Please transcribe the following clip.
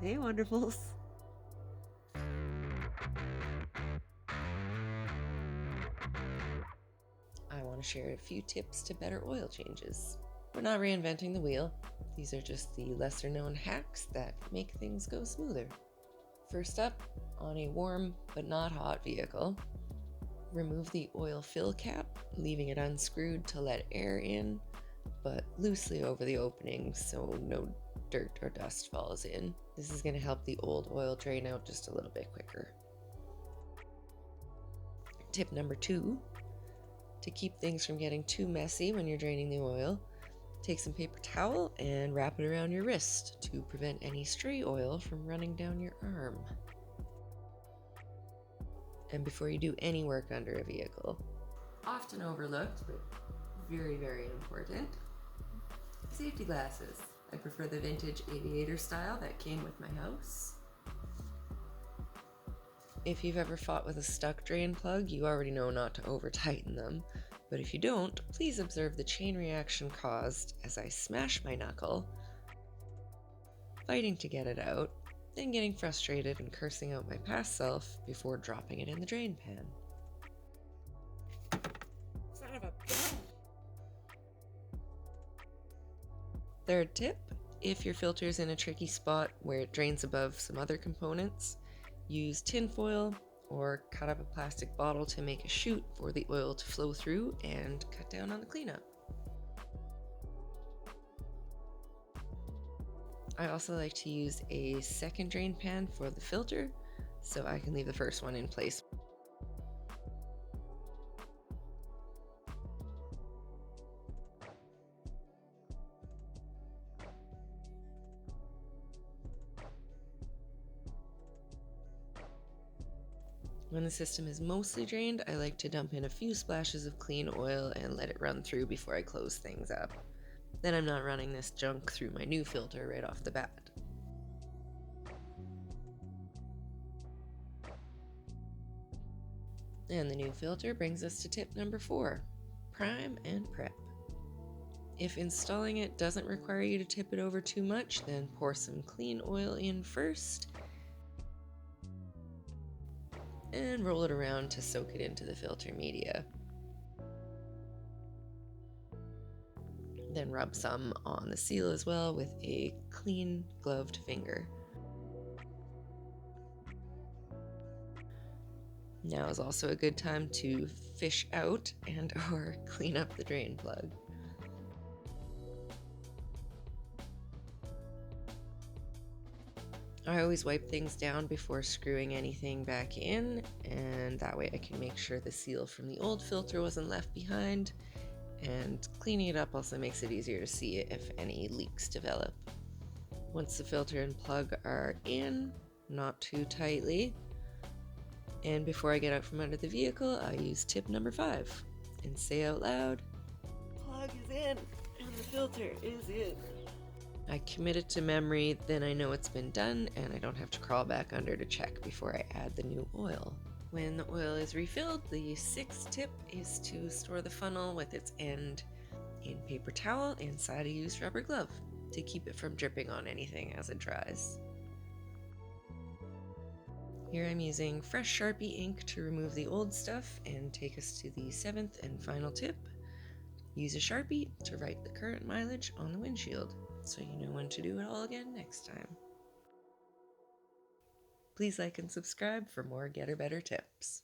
Hey, wonderfuls. I want to share a few tips to better oil changes. We're not reinventing the wheel. These are just the lesser known hacks that make things go smoother. First up, on a warm but not hot vehicle, remove the oil fill cap, leaving it unscrewed to let air in, but loosely over the opening so no dirt or dust falls in. This is going to help the old oil drain out just a little bit quicker. Tip number 2, to keep things from getting too messy when you're draining the oil, take some paper towel and wrap it around your wrist to prevent any stray oil from running down your arm. And before you do any work under a vehicle, often overlooked but very, very important, safety glasses. I prefer the vintage aviator style that came with my house. If you've ever fought with a stuck drain plug, you already know not to over-tighten them. But if you don't, please observe the chain reaction caused as I smash my knuckle, fighting to get it out, then getting frustrated and cursing out my past self before dropping it in the drain pan. Son of a... Third tip, if your filter's in a tricky spot where it drains above some other components, use tin foil or cut up a plastic bottle to make a chute for the oil to flow through and cut down on the cleanup. I also like to use a second drain pan for the filter so I can leave the first one in place. When the system is mostly drained, I like to dump in a few splashes of clean oil and let it run through before I close things up. Then I'm not running this junk through my new filter right off the bat. And the new filter brings us to tip number 4, prime and prep. If installing it doesn't require you to tip it over too much, then pour some clean oil in first and roll it around to soak it into the filter media. Then rub some on the seal as well with a clean gloved finger. Now is also a good time to fish out and or clean up the drain plug. I always wipe things down before screwing anything back in, and that way I can make sure the seal from the old filter wasn't left behind, and cleaning it up also makes it easier to see it if any leaks develop. Once the filter and plug are in, not too tightly, and before I get out from under the vehicle, I use tip number 5 and say out loud, "Plug is in and the filter is in." I commit it to memory, then I know it's been done and I don't have to crawl back under to check before I add the new oil. When the oil is refilled, the 6th tip is to store the funnel with its end in paper towel inside a used rubber glove to keep it from dripping on anything as it dries. Here I'm using fresh Sharpie ink to remove the old stuff and take us to the 7th and final tip. Use a Sharpie to write the current mileage on the windshield, so you know when to do it all again next time. Please like and subscribe for more Getter Better tips.